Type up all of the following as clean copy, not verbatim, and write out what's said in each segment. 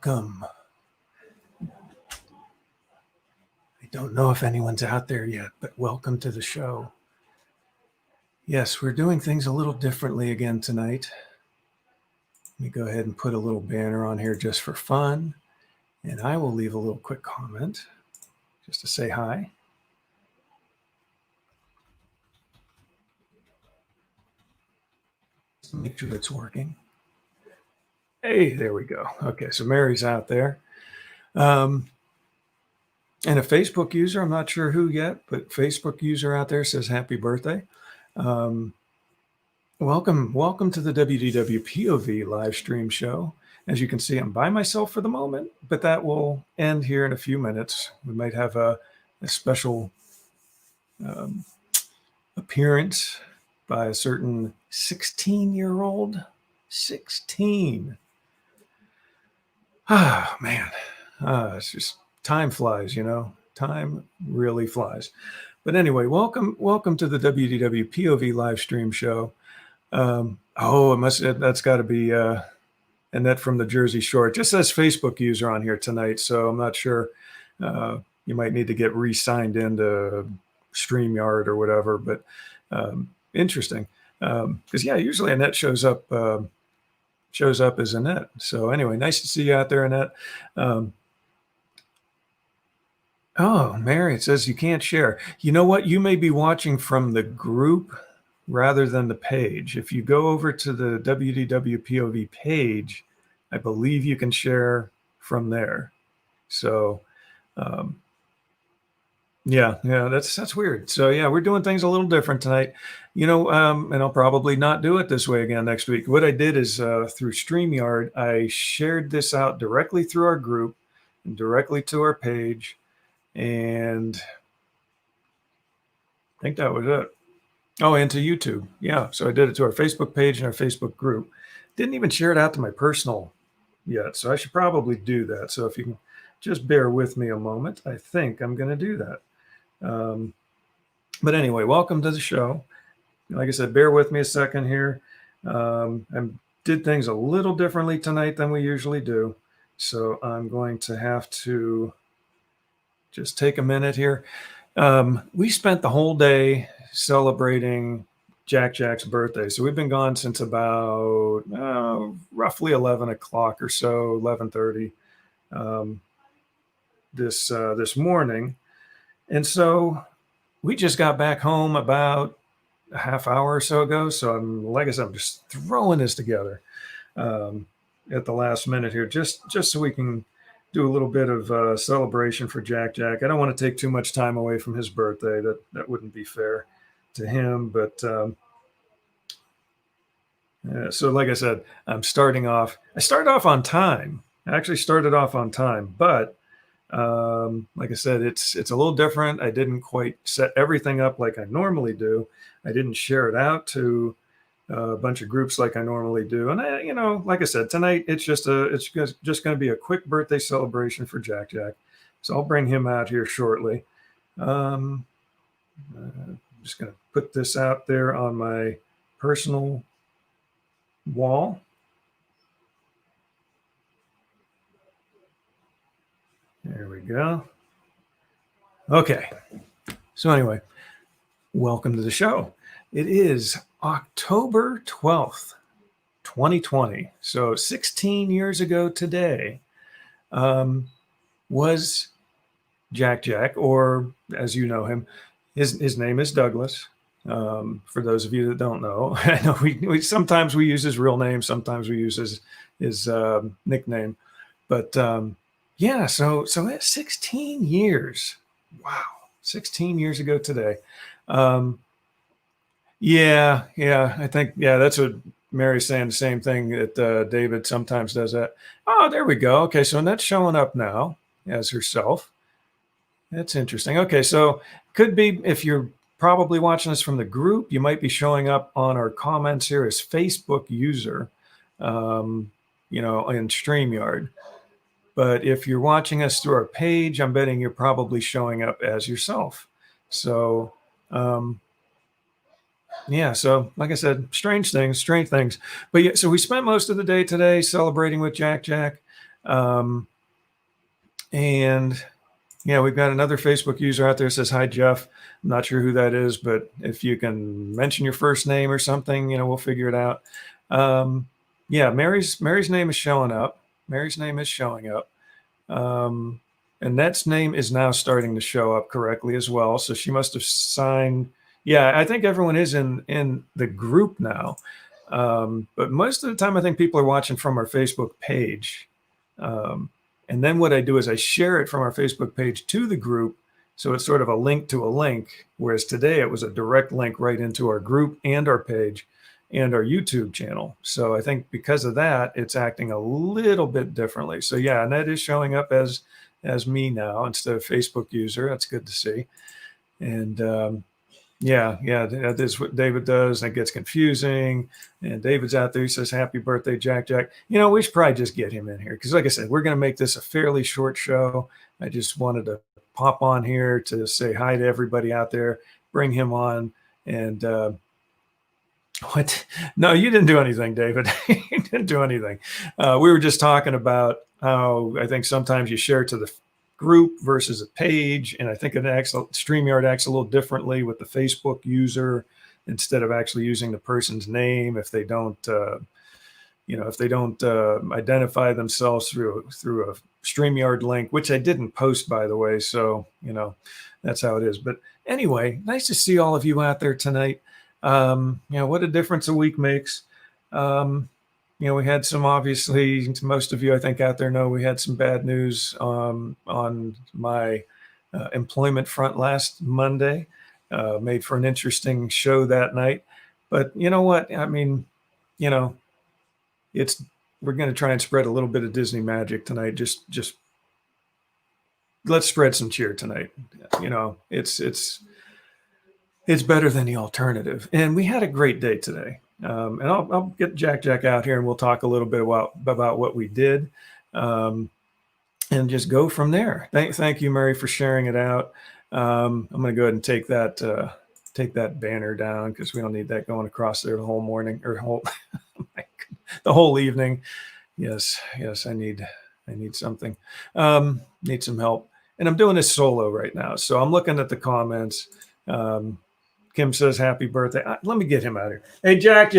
Welcome. I don't know if anyone's out there yet, but welcome to the show. Yes, we're doing things a little differently again tonight. Let me go ahead and put a little banner on here just for fun, and I will leave a little quick comment just to say hi. Make sure it's working. Hey, there we go. Okay, so Mary's out there. And a Facebook user, I'm not sure who yet, but Facebook user out there says happy birthday. Welcome to the WDWpov live stream show. As you can see, I'm by myself for the moment, but that will end here in a few minutes. We might have a special appearance by a certain 16-year-old. 16. Ah, man. It's just time flies, you know. Time really flies. But anyway, welcome to the WDWpov live stream show. That's got to be Annette from the Jersey Shore. It just says Facebook user on here tonight, so I'm not sure. You might need to get re-signed into StreamYard or whatever, but interesting. Because usually Annette shows up as Annette. So anyway, nice to see you out there, Annette. Mary, it says you can't share. You know what? You may be watching from the group rather than the page. If you go over to the WDWpov page, I believe you can share from there. So, that's weird. So we're doing things a little different tonight, and I'll probably not do it this way again next week. What I did is through StreamYard, I shared this out directly through our group and directly to our page. And I think that was it. Oh, and to YouTube. Yeah. So I did it to our Facebook page and our Facebook group. Didn't even share it out to my personal yet. So I should probably do that. So if you can just bear with me a moment, I think I'm going to do that. But anyway, welcome to the show. Like I said, bear with me a second here. I did things a little differently tonight than we usually do. So I'm going to have to just take a minute here. We spent the whole day celebrating Jack's birthday. So we've been gone since about roughly 11 o'clock or so, 11:30 this morning. And so we just got back home about a half hour or so ago. So like I said, I'm just throwing this together at the last minute here, just so we can do a little bit of celebration for Jack. I don't want to take too much time away from his birthday. That wouldn't be fair to him. But so like I said, I started off on time. I actually started off on time, but like I said, it's a little different. I didn't quite set everything up like I normally do. I didn't share it out to a bunch of groups like I normally do. And like I said, tonight it's just going to be a quick birthday celebration for Jack. So I'll bring him out here shortly. I'm just going to put this out there on my personal wall. There we go. Okay. So anyway, welcome to the show. It is October 12th, 2020. So 16 years ago today was Jack, or as you know him, his name is Douglas. For those of you that don't know, I know we sometimes we use his real name, sometimes we use his nickname. But so it's 16 years. Wow. 16 years ago today. I think, that's what Mary's saying, the same thing that David sometimes does that. Oh, there we go. Okay, so Annette's showing up now as herself. That's interesting. Okay, so could be, if you're probably watching this from the group, you might be showing up on our comments here as Facebook user, in StreamYard. But if you're watching us through our page, I'm betting you're probably showing up as yourself. So, so like I said, strange things. But so we spent most of the day today celebrating with Jack. And yeah, we've got another Facebook user out there that says, hi, Jeff. I'm not sure who that is, but if you can mention your first name or something, we'll figure it out. Yeah, Mary's name is showing up. Mary's name is showing up. Annette's name is now starting to show up correctly as well. So she must have signed. Yeah, I think everyone is in the group now. But most of the time, I think people are watching from our Facebook page. And then what I do is I share it from our Facebook page to the group. So it's sort of a link to a link, whereas today it was a direct link right into our group and our page and our YouTube channel. So I think because of that, it's acting a little bit differently. So yeah, and that is showing up as me now instead of Facebook user. That's good to see. And yeah, that is what David does. And it gets confusing. And David's out there. He says, happy birthday, Jack. We should probably just get him in here. Because like I said, we're going to make this a fairly short show. I just wanted to pop on here to say hi to everybody out there, bring him on. And what? No, you didn't do anything, David. You didn't do anything. We were just talking about how I think sometimes you share to the group versus a page, and I think StreamYard acts a little differently with the Facebook user instead of actually using the person's name if they don't identify themselves through a StreamYard link, which I didn't post, by the way. So that's how it is. But anyway, nice to see all of you out there tonight. What a difference a week makes. We had some, obviously, most of you, I think, out there know we had some bad news on my employment front last Monday. Made for an interesting show that night. But you know what? I mean, we're going to try and spread a little bit of Disney magic tonight. Just let's spread some cheer tonight. It's better than the alternative. And we had a great day today. And I'll get Jack out here and we'll talk a little bit about what we did and just go from there. Thank you, Mary, for sharing it out. I'm going to go ahead and take that banner down because we don't need that going across there the whole morning or the whole evening. Yes, I need something. Need some help. And I'm doing this solo right now. So I'm looking at the comments. Kim says, happy birthday. Let me get him out here. Hey, Jack.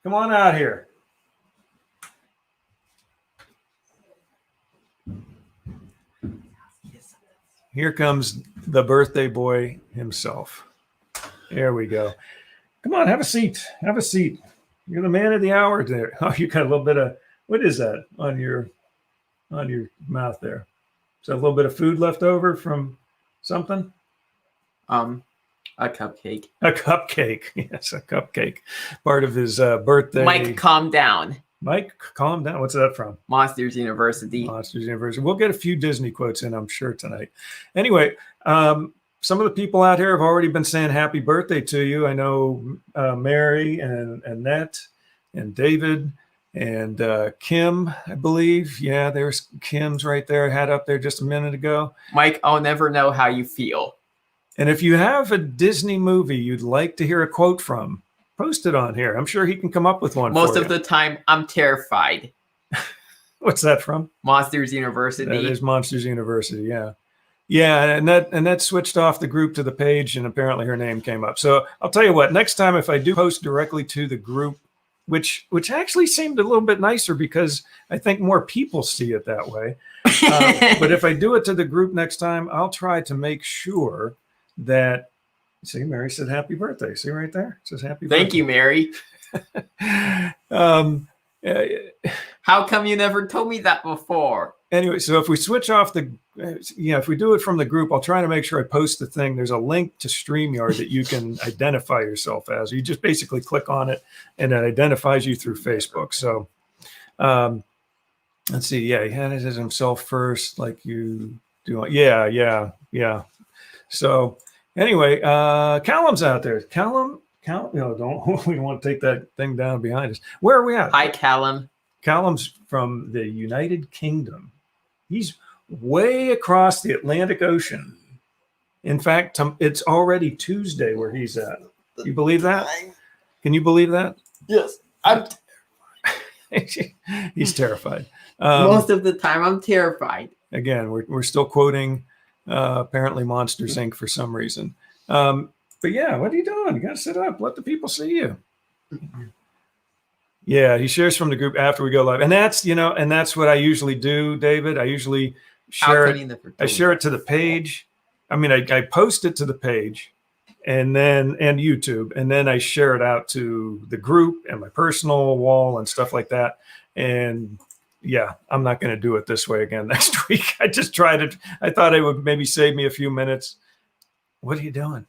Come on out here. Here comes the birthday boy himself. There we go. Come on, have a seat. You're the man of the hour there. Oh, you got a little bit of, what is that on your mouth there? Is that a little bit of food left over from something? A cupcake. A cupcake. Yes, a cupcake. Part of his birthday. Mike, calm down. Mike, calm down. What's that from? Monsters University. We'll get a few Disney quotes in, I'm sure, tonight. Anyway, some of the people out here have already been saying happy birthday to you. I know Mary and Annette and David and Kim, I believe. Yeah, there's Kim's right there. I had up there just a minute ago. Mike, I'll never know how you feel. And if you have a Disney movie you'd like to hear a quote from, post it on here. I'm sure he can come up with one. Most of the time, I'm terrified. What's that from? Monsters University. That is Monsters University, yeah. Yeah, and that switched off the group to the page, and apparently her name came up. So I'll tell you what, next time if I do post directly to the group, which actually seemed a little bit nicer because I think more people see it that way. But if I do it to the group next time, I'll try to make sure that, see, Mary said happy birthday. See right there? It says happy birthday. Thank you, Mary. How come you never told me that before? Anyway, so if we switch off if we do it from the group, I'll try to make sure I post the thing. There's a link to StreamYard that you can identify yourself as. You just basically click on it and it identifies you through Facebook. So let's see. Yeah, he had it as himself first, like you do. Yeah. So anyway, Callum's out there. Callum, don't we want to take that thing down behind us? Where are we at? Hi, Callum. Callum's from the United Kingdom. He's way across the Atlantic Ocean. In fact, it's already Tuesday where he's at. You believe that? Can you believe that? Yes. He's terrified. Most of the time, I'm terrified. Again, we're still quoting apparently Monsters Inc. for some reason. But yeah, what are you doing? You got to sit up. Let the people see you. Yeah, he shares from the group after we go live, and that's what I usually do, David. I usually share it. I share it to the page. I mean, I post it to the page, and YouTube, and then I share it out to the group and my personal wall and stuff like that. And yeah, I'm not going to do it this way again next week. I just tried it. I thought it would maybe save me a few minutes. What are you doing?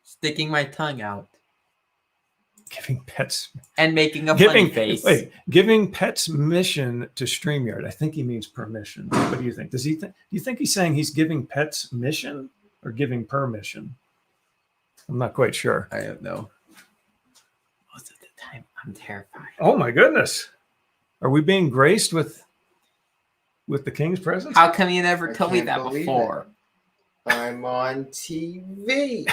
Sticking my tongue out. Giving pets. And making a funny face. Wait, giving pets mission to StreamYard. I think he means permission. What do you think? Do you think he's saying he's giving pets mission or giving permission? I'm not quite sure. I don't know. Most of the time, I'm terrified. Oh my goodness. Are we being graced with the king's presence? How come you never told me that before? I'm on TV.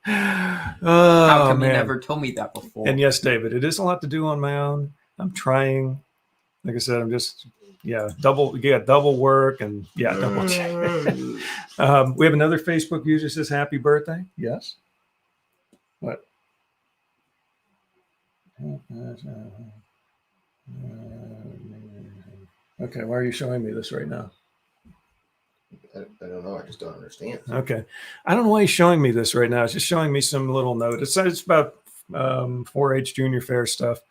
How come you never told me that before? And yes, David, it is a lot to do on my own. I'm trying. Like I said, I'm just double work and double check. We have another Facebook user says happy birthday. Yes. What? Okay, why are you showing me this right now? I don't know. I just don't understand. Okay. I don't know why he's showing me this right now. It's just showing me some little note. It's about 4-H junior fair stuff.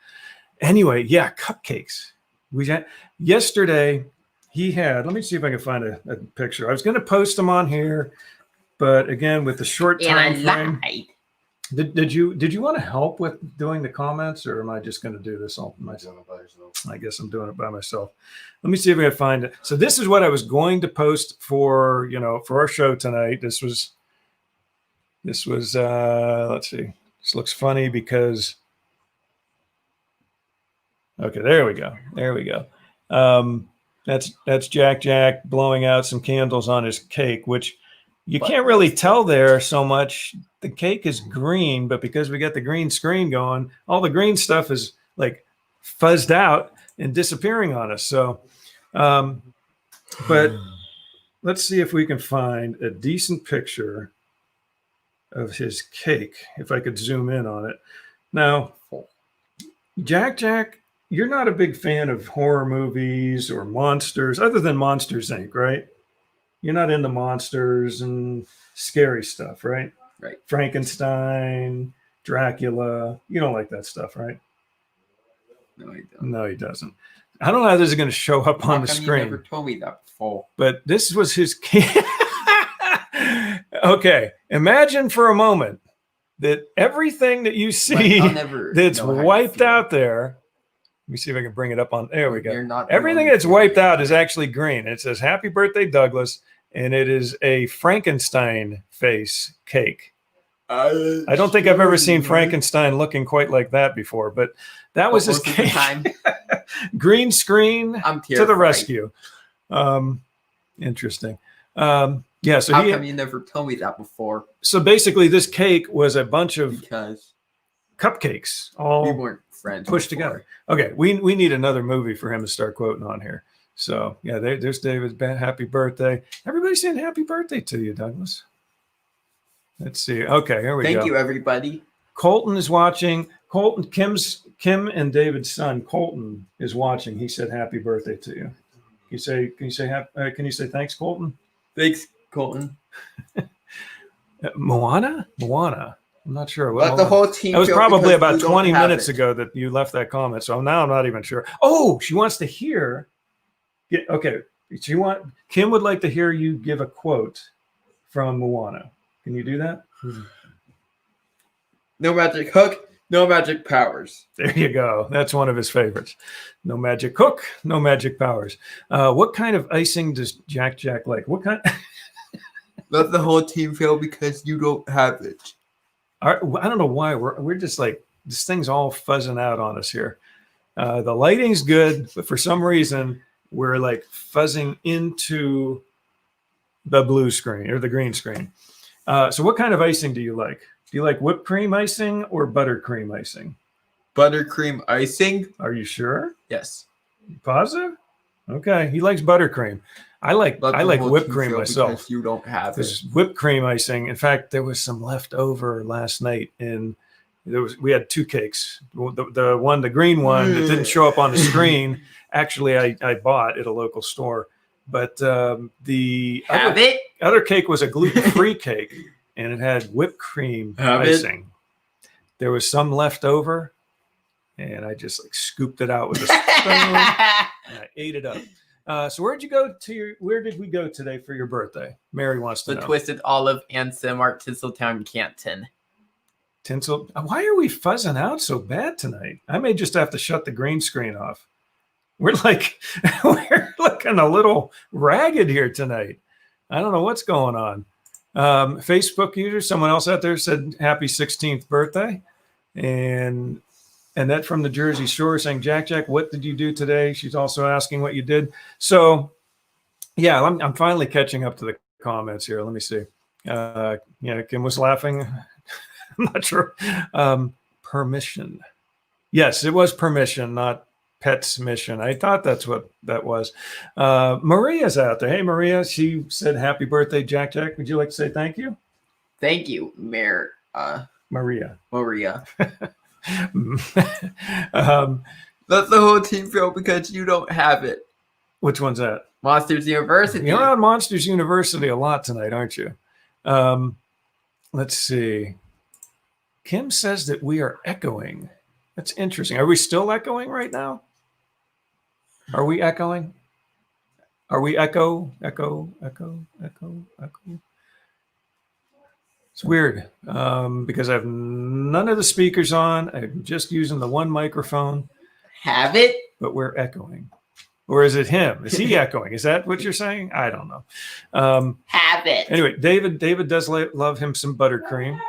Anyway, yeah, cupcakes. Yesterday he had, let me see if I can find a picture. I was going to post them on here, but again, with the short time frame. Did you want to help with doing the comments, or am I just going to do this all myself? I guess I'm doing it by myself. Let me see if I can find it. So this is what I was going to post for our show tonight. This was let's see. This looks funny because okay, there we go. That's Jack blowing out some candles on his cake, which you can't really tell there so much. The cake is green, but because we got the green screen going, all the green stuff is like fuzzed out and disappearing on us. So, but let's see if we can find a decent picture of his cake, if I could zoom in on it. Now, Jack, you're not a big fan of horror movies or monsters, other than Monsters Inc., right? You're not into monsters and scary stuff, right? Right. Frankenstein, Dracula. You don't like that stuff, right? No, I don't. No, he doesn't. I don't know how this is going to show up on the screen. You never told me that before. But this was his. Okay, imagine for a moment that everything that you see that's wiped out there. Let me see if I can bring it up on. There we go. Everything that's wiped out is actually green. It says "Happy Birthday, Douglas," and it is a Frankenstein face cake. I don't think I've ever seen Frankenstein looking quite like that before, but that was his cake. Green screen to the rescue. Interesting. Yeah. So how come you never told me that before? So basically, this cake was a bunch of cupcakes all we weren't friends pushed together. Okay, we need another movie for him to start quoting on here. So yeah, there's David's happy birthday. Everybody's saying happy birthday to you, Douglas. Let's see. Okay, here we go. Thank you, everybody. Colton is watching. Kim and David's son Colton is watching. He said happy birthday to you. Can you say thanks, Colton? Thanks, Colton. Moana. I'm not sure. Let the whole team. That was probably about 20 minutes ago that you left that comment. So now I'm not even sure. Oh, she wants to hear. Okay. Kim would like to hear you give a quote from Moana. Can you do that? No magic hook, no magic powers. There you go. That's one of his favorites. No magic hook, no magic powers. What kind of icing does Jack like? What kind? Let the whole team fail because you don't have it. I don't know why we're just like this thing's all fuzzing out on us here. The lighting's good, but for some reason we're like fuzzing into the blue screen or the green screen. So what kind of icing do you like? Do you like whipped cream icing or buttercream icing? Buttercream icing? Are you sure? Yes. Positive? Okay. He likes buttercream. I like whipped cream myself. You don't have it. There's whipped cream icing. In fact, there was some left over last night, and we had 2 cakes. The green one that didn't show up on the screen. Actually, I bought at a local store, but the other cake was a gluten-free cake, and it had whipped cream icing. There was some left over, and I just scooped it out with a spoon and I ate it up. So where did we go today for your birthday? Mary wants to know. The Twisted Olive and Cinemark Tinseltown Canton. Tinsel. Why are we fuzzing out so bad tonight? I may just have to shut the green screen off. We're looking a little ragged here tonight. I don't know what's going on. Facebook user, someone else out there said happy 16th birthday. And Annette from the Jersey Shore saying, Jack, what did you do today? She's also asking what you did. So, yeah, I'm finally catching up to the comments here. Let me see. Kim was laughing. I'm not sure. Permission. Yes, it was permission, not pet's mission. I thought that's what that was. Maria's out there. Hey, Maria. She said, happy birthday, Jack. Would you like to say thank you? Thank you, Maria. Let the whole team feel because you don't have it. Which one's that? Monsters University. You're on Monsters University a lot tonight, aren't you? Let's see. Kim says that we are echoing. That's interesting. Are we still echoing right now? Are we echoing? Are we echo? It's weird because I have none of the speakers on. I'm just using the one microphone. Have it? But we're echoing. Or is it him? Is he echoing? Is that what you're saying? I don't know. Have it. Anyway, David does love him some buttercream.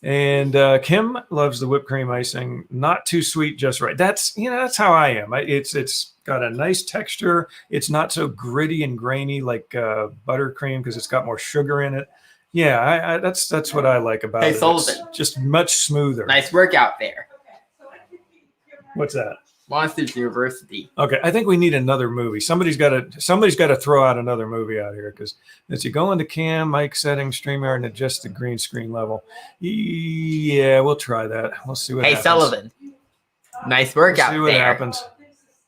And Kim loves the whipped cream icing. Not too sweet, just right. That's how I am. It's got a nice texture. It's not so gritty and grainy like buttercream because it's got more sugar in it. Yeah, that's what I like about it. Hey, Sullivan. It's just much smoother. Nice workout there. What's that? Monsters University. Okay, I think we need another movie. Somebody's got to throw out another movie out here because let's see, go into cam, mic settings, StreamYard, and adjust the green screen level. Yeah, we'll try that. We'll see what happens. Hey, Sullivan. Nice workout we'll see what there. happens.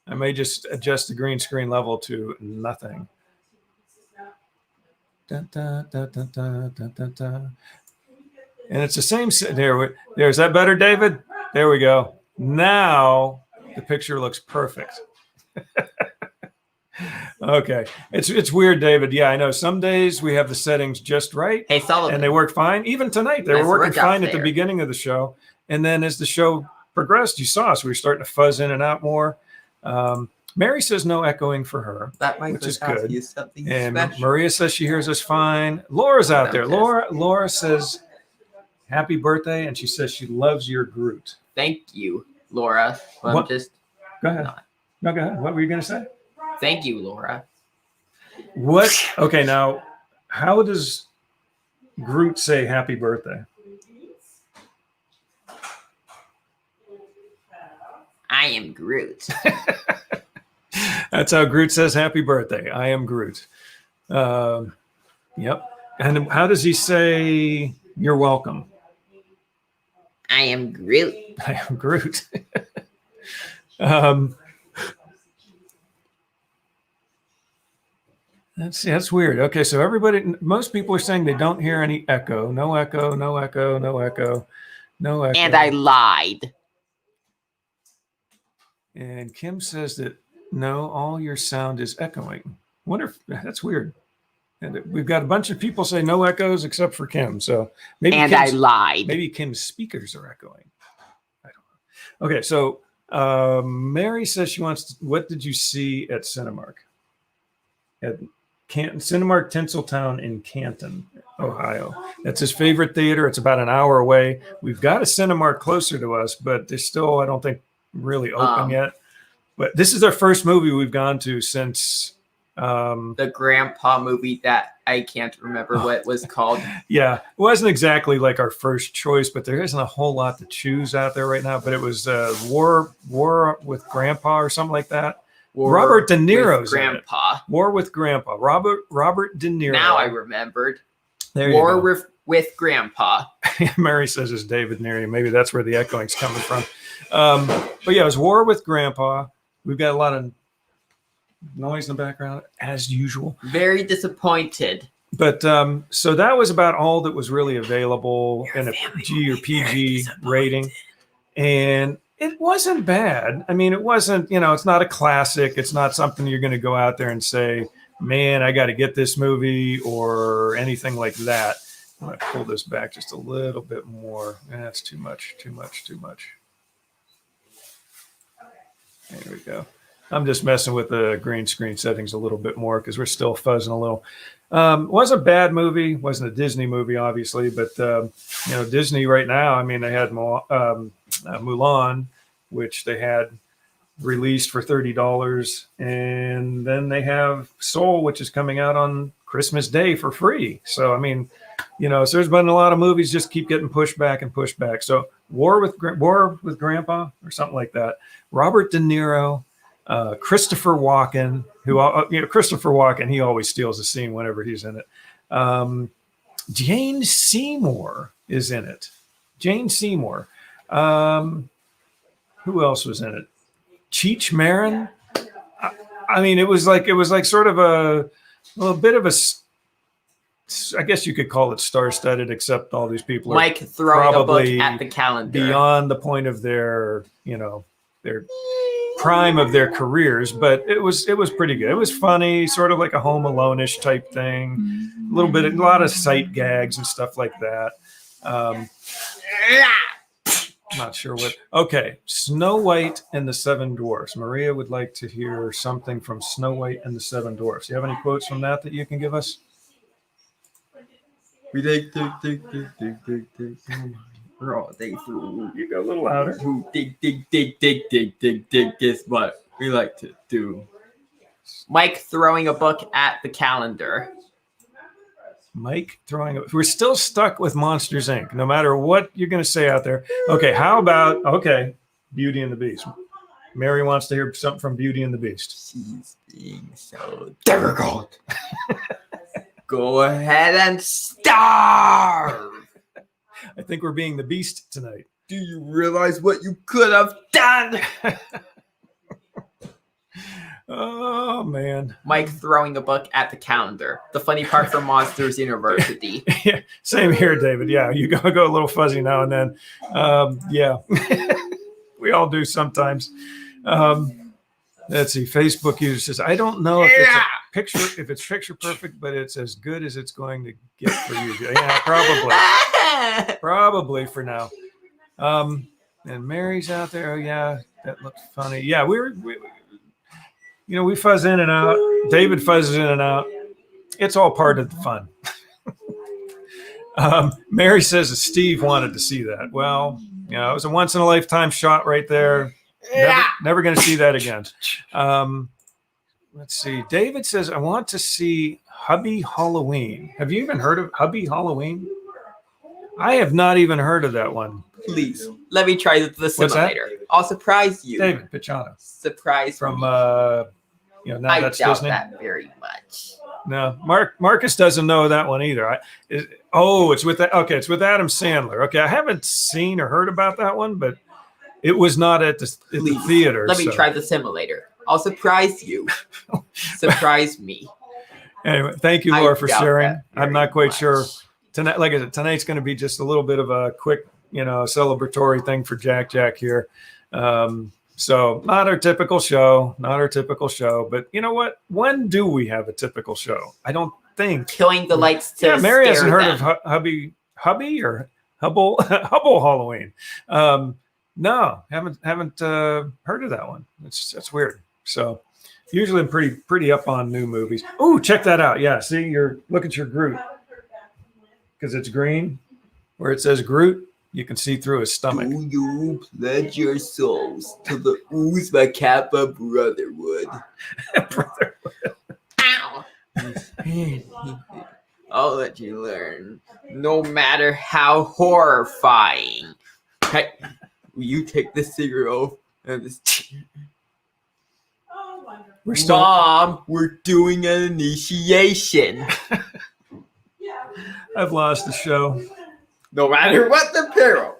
I may just adjust the green screen level to nothing. Da, da, da, da, da, da, da, da. And it's the same. There's that better, David? There we go. Now the picture looks perfect. Okay. It's weird, David. Yeah, I know. Some days we have the settings just right. Hey, Sullivan. And they work fine. Even tonight, they were working fine at the beginning of the show. And then as the show progressed, you saw us. We were starting to fuzz in and out more. Mary says no echoing for her, which is good. And special. Maria says she hears us fine. Laura's out there. Laura says happy birthday, and she says she loves your Groot. Thank you, Laura. Go ahead. No, go ahead. What were you going to say? Thank you, Laura. What? Okay, now, how does Groot say happy birthday? I am Groot. That's how Groot says happy birthday. I am Groot. Yep. And how does he say you're welcome? I am Groot. I am Groot. That's weird. Okay, so most people are saying they don't hear any echo. No echo, no echo, no echo, no echo. And I lied. And Kim says that no, all your sound is echoing. Wonder if that's weird. And we've got a bunch of people say no echoes except for Kim. So maybe I lied. Maybe Kim's speakers are echoing. I don't know. Okay, so Mary says she wants. What did you see at Cinemark? At Cinemark Tinseltown in Canton, Ohio. That's his favorite theater. It's about an hour away. We've got a Cinemark closer to us, but they're still, I don't think, really open yet. But this is our first movie we've gone to since The grandpa movie that I can't remember what it was called. Yeah, it wasn't exactly like our first choice, but there isn't a whole lot to choose out there right now. But it was War with Grandpa or something like that. Robert De Niro's in it. Grandpa. War with Grandpa. Robert De Niro. Now I remembered. There War you go. with Grandpa. Mary says it's David Neary. Maybe that's where the echoing's coming from. But yeah, it was War with Grandpa. We've got a lot of noise in the background, as usual. Very disappointed. But so that was about all that was really available in a G or PG rating. And it wasn't bad. I mean, it wasn't, it's not a classic. It's not something you're going to go out there and say, man, I got to get this movie or anything like that. I'm going to pull this back just a little bit more. That's too much. There we go. I'm just messing with the green screen settings a little bit more because we're still fuzzing a little. Wasn't a bad movie. Wasn't a Disney movie, obviously, but Disney right now. I mean, they had Mulan, which they had released for $30, and then they have Soul, which is coming out on Christmas Day for free. So I mean, so there's been a lot of movies just keep getting pushed back. So War with Grandpa or something like that. Robert De Niro. Christopher Walken, Christopher Walken, he always steals a scene whenever he's in it. Jane Seymour is in it. Jane Seymour. Who else was in it? Cheech Marin. I mean, it was like sort of a bit of a. I guess you could call it star-studded, except all these people are Mike throwing a book at the calendar beyond the point of their their prime of their careers, but it was pretty good. It was funny, sort of like a Home Alone-ish type thing. A lot of sight gags and stuff like that. Not sure what. Okay, Snow White and the Seven Dwarfs. Maria would like to hear something from Snow White and the Seven Dwarfs. You have any quotes from that you can give us? We dig. We're all day through. You go a little louder. Dig is what we like to do. Mike throwing a book at the calendar. We're still stuck with Monsters, Inc. No matter what you're going to say out there. Okay, how about, Beauty and the Beast. Mary wants to hear something from Beauty and the Beast. She's being so difficult. Go ahead and starve. I think we're being the Beast tonight. Do you realize what you could have done? Oh, man. Mike throwing a book at the calendar. The funny part for Monsters University. Yeah, same here, David. Yeah, you go a little fuzzy now and then. Yeah, we all do sometimes. Let's see. Facebook user says, I don't know if it's picture perfect, but it's as good as it's going to get for you. Yeah, probably. Probably for now. And Mary's out there. Oh, yeah, that looks funny. Yeah, we fuzz in and out. David fuzzes in and out. It's all part of the fun. Mary says that Steve wanted to see that. Well, it was a once in a lifetime shot right there. Never going to see that again. Let's see. David says, I want to see Hubby Halloween. Have you even heard of Hubby Halloween? I have not even heard of that one. Please, let me try the simulator. I'll surprise you. David Picciano. Surprise from, now I that's doubt Disney. That very much. No, Marcus doesn't know that one either. It's with that. Okay, it's with Adam Sandler. Okay, I haven't seen or heard about that one, but it was not at the theater. Let me try the simulator. I'll surprise you. Surprise me. Anyway, thank you, Laura, for sharing. I'm not quite sure tonight. Like I said, tonight's going to be just a little bit of a quick, celebratory thing for Jack here. So not our typical show, but you know what? When do we have a typical show? I don't think. Killing the lights to Mary hasn't heard of Hubby or Hubble Halloween. No, haven't heard of that one. That's weird. So usually I'm pretty up on new movies. Oh, check that out. Yeah, see, look at your Groot. Because it's green. Where it says Groot, you can see through his stomach. Do you pledge your souls to the Uzma Kappa Brotherhood? Brotherhood. I'll let you learn, no matter how horrifying. Hey, will you take this cigarette off? And this. We're still. Mom, we're doing an initiation. I've lost the show. No matter what the peril,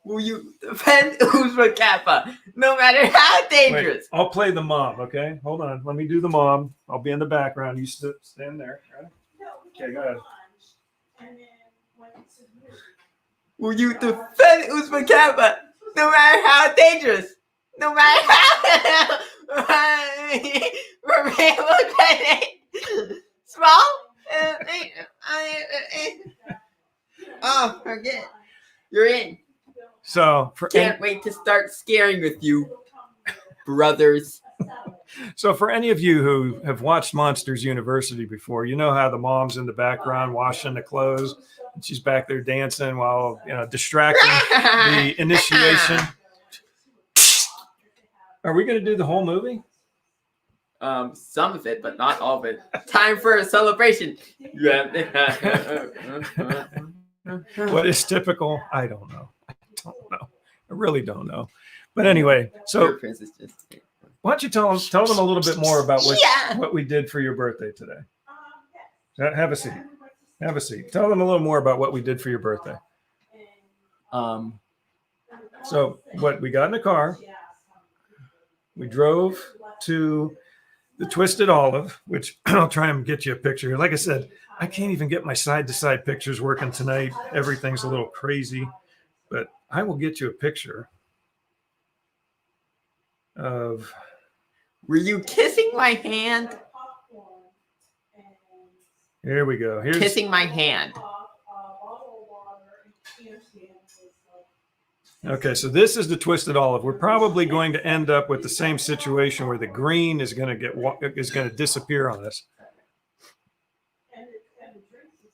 will you defend Uzma Kappa, no matter how Wait, dangerous? I'll play the mom, okay? Hold on. Let me do the mom. I'll be in the background. You stand there. Right? Okay, go ahead. Will you defend Uzma Kappa, no matter how dangerous? No matter how small? Oh, forget. You're in. So Can't wait to start scaring with you, brothers. So for any of you who have watched Monsters University before, you know how the mom's in the background washing the clothes, and she's back there dancing while distracting the initiation. Are we going to do the whole movie? Some of it, but not all of it. Time for a celebration. What is typical? I don't know. I really don't know. But anyway, so why don't you tell them a little bit more about what we did for your birthday today? Have a seat. Have a seat. Tell them a little more about what we did for your birthday. So what we got in the car, we drove to the Twisted Olive, which I'll try and get you a picture. Like I said, I can't even get my side-to-side pictures working tonight. Everything's a little crazy, but I will get you a picture of. Were you kissing my hand? Here we go. Here's kissing my hand. Okay, so this is the Twisted Olive. We're probably going to end up with the same situation where the green is going to disappear on us.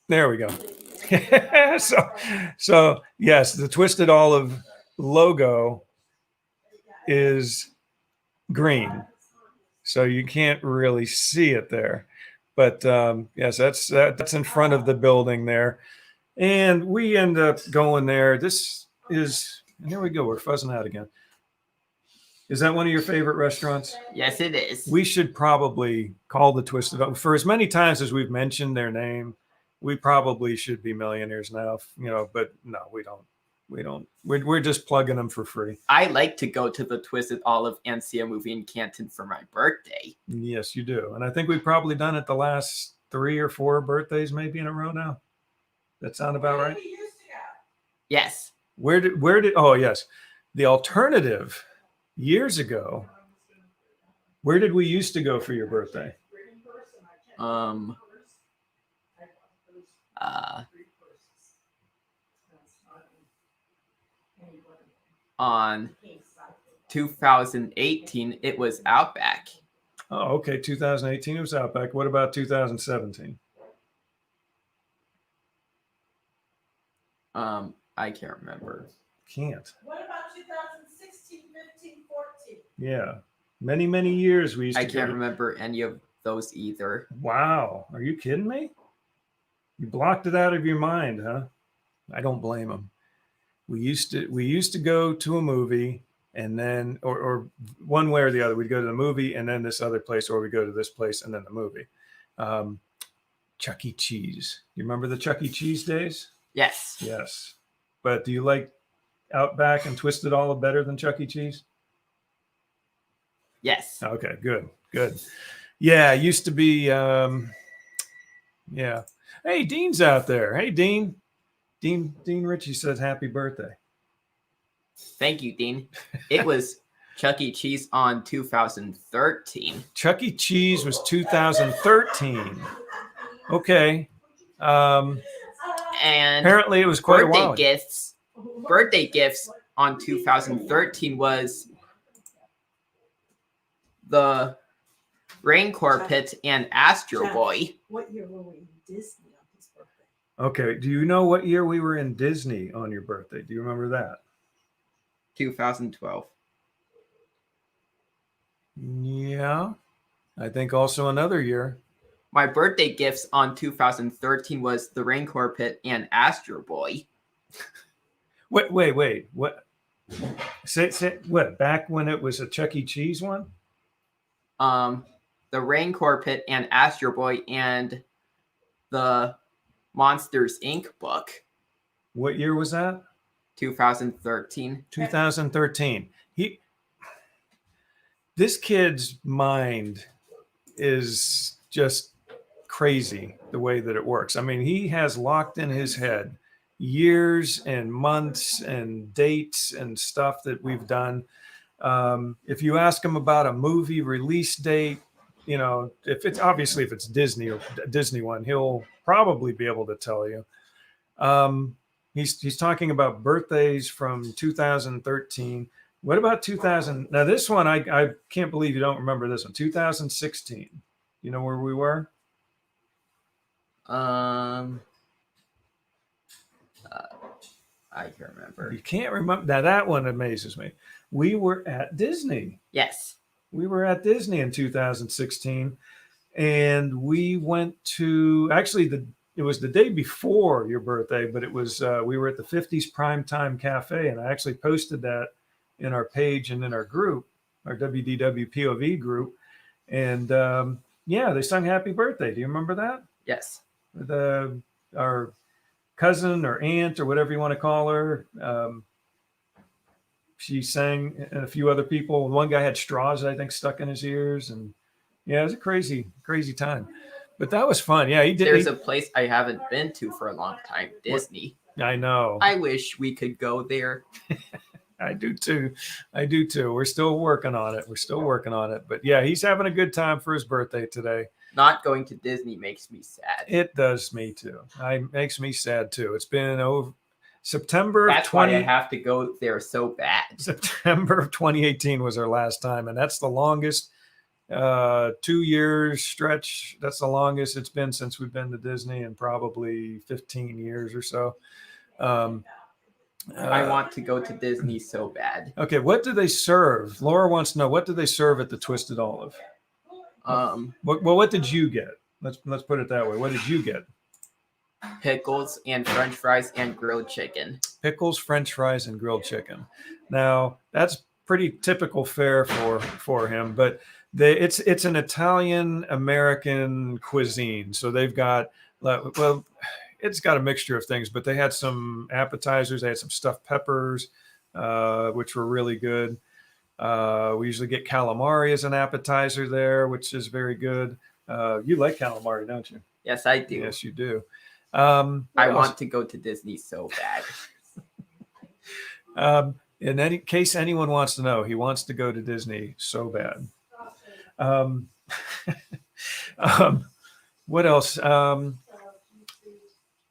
There we go. so yes, the Twisted Olive logo is green, so you can't really see it there. But yes, that's in front of the building there, and we end up going there. This is. And there we go. We're fuzzing out again. Is that one of your favorite restaurants? Yes, it is. We should probably call the Twisted Olive. For as many times as we've mentioned their name, we probably should be millionaires now, but no, we don't. We're just plugging them for free. I like to go to the Twisted Olive and see a movie in Canton for my birthday. Yes, you do. And I think we've probably done it the last 3 or 4 birthdays maybe in a row now. That sound about right? Yes. Where did oh yes, the alternative years ago, where did we used to go for your birthday? On 2018 it was Outback. Oh, okay, 2018 it was Outback. What about 2017? I can't remember. Can't. What about 2016, 15, 14? Yeah. Many years we used to I can't remember any of those either. Wow. Are you kidding me? You blocked it out of your mind, huh? I don't blame them. We used to go to a movie and then or one way or the other. We'd go to the movie and then this other place, or we go to this place and then the movie. Chuck E. Cheese. You remember the Chuck E. Cheese days? Yes. Yes. But do you like Outback and Twisted Olive better than Chuck E. Cheese? Yes. Okay, good. Yeah, it used to be, yeah. Hey, Dean's out there. Hey, Dean. Dean Ritchie says happy birthday. Thank you, Dean. It was Chuck E. Cheese on 2013. Chuck E. Cheese was 2013. Okay. And apparently it was quite a while. Birthday gifts on 2013 was the Rain Pit and Astro Boy. What year were we in Disney on his birthday? Okay. Do you know what year we were in Disney on your birthday? Do you remember that? 2012. Yeah. I think also another year. My birthday gifts on 2013 was the Rancor Pit and Astro Boy. Wait. What? Say what? Back when it was a Chuck E. Cheese one? The Rancor Pit and Astro Boy and the Monsters Inc. book. What year was that? 2013. 2013. This kid's mind is just crazy the way that it works. I mean, he has locked in his head years and months and dates and stuff that we've done. If you ask him about a movie release date, you know, if it's Disney or Disney one, he'll probably be able to tell you. He's talking about birthdays from 2013. What about 2000? Now this one, I can't believe you don't remember this one. 2016. You know where we were? I can't remember. You can't remember. Now that one amazes me. We were at Disney. Yes. We were at Disney in 2016, and we went to it was the day before your birthday, but it was we were at the 50s Primetime Cafe, and I actually posted that in our page and in our group, our WDWpov group, and yeah, they sung Happy Birthday. Do you remember that? Yes. With our cousin or aunt or whatever you want to call her. She sang, and a few other people. One guy had straws, I think, stuck in his ears, and yeah, it was a crazy time. But that was fun. Yeah, he did. There's a place I haven't been to for a long time, Disney. I know. I wish we could go there. I do too. We're still working on it. But yeah, he's having a good time for his birthday today. Not going to Disney makes me sad. It does me too. It makes me sad too. It's been over September. That's why I have to go there so bad. September of 2018 was our last time, and that's the longest 2 years stretch. That's the longest it's been since we've been to Disney in probably 15 years or so. I want to go to Disney so bad. Okay, what do they serve? Laura wants to know, what do they serve at the Twisted Olive? What did you get? Let's put it that way. What did you get? Pickles and French fries and grilled chicken. Pickles, French fries, and grilled chicken. Now that's pretty typical fare for him, but it's an Italian American cuisine. So they've got it's got a mixture of things, but they had some appetizers. They had some stuffed peppers, which were really good. We usually get calamari as an appetizer there, which is very good. You like calamari, don't you? Yes, I do. Yes, you do. I want to go to Disney so bad. In any case anyone wants to know, he wants to go to Disney so bad. What else?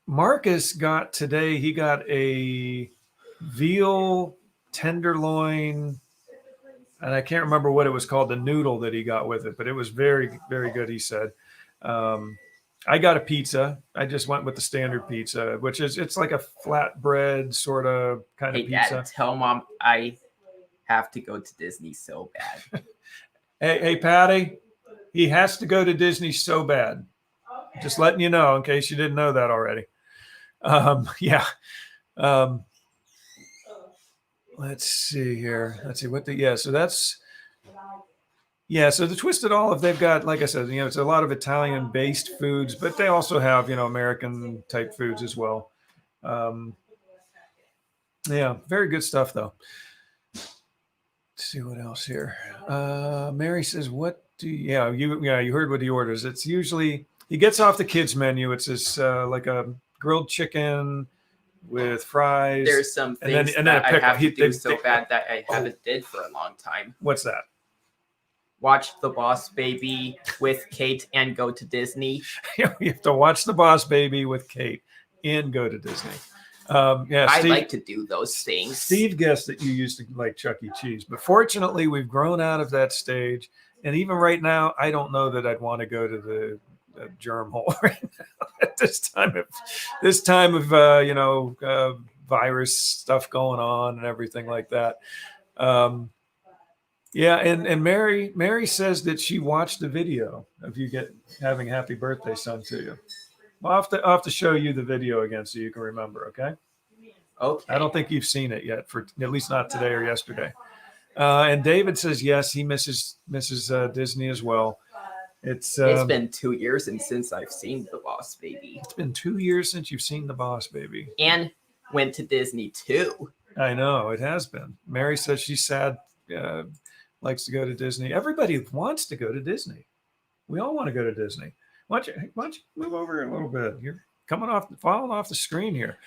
Marcus got today, he got a veal tenderloin, and I can't remember what it was called, the noodle that he got with it, but it was very, very good, he said. I got a pizza. I just went with the standard pizza, which it's like a flatbread sort of kind of pizza. Dad, tell Mom I have to go to Disney so bad. Hey, Patty, he has to go to Disney so bad. Just letting you know in case you didn't know that already. Yeah. Let's see here. So the Twisted Olive, they've got, like I said, it's a lot of Italian based foods, but they also have, American type foods as well. Yeah, very good stuff though. Let's see what else here. Mary says, you heard what he orders. It's usually, he gets off the kids menu. It's this like a grilled chicken with fries. There's some things that I have to do so bad that I haven't did for a long time. What's that? Watch The Boss Baby with Kate and go to Disney. You have to watch The Boss Baby with Kate and go to Disney. Yeah, I like to do those things. Steve guessed that you used to like Chuck E. Cheese, but fortunately we've grown out of that stage. And even right now, I don't know that I'd want to go to the germ hole right now at this time of virus stuff going on and everything like that. Yeah, and Mary says that she watched the video of you having happy birthday sung to you. Well, I'll have to show you the video again so you can remember, okay? Okay. I don't think you've seen it yet, for at least not today or yesterday. And David says yes, he misses Disney as well. It's been 2 years since I've seen The Boss Baby. It's been 2 years since you've seen The Boss Baby. And went to Disney too. I know, it has been. Mary says she's sad, likes to go to Disney. Everybody wants to go to Disney. We all want to go to Disney. Why don't you move over a little bit? You're falling off the screen here.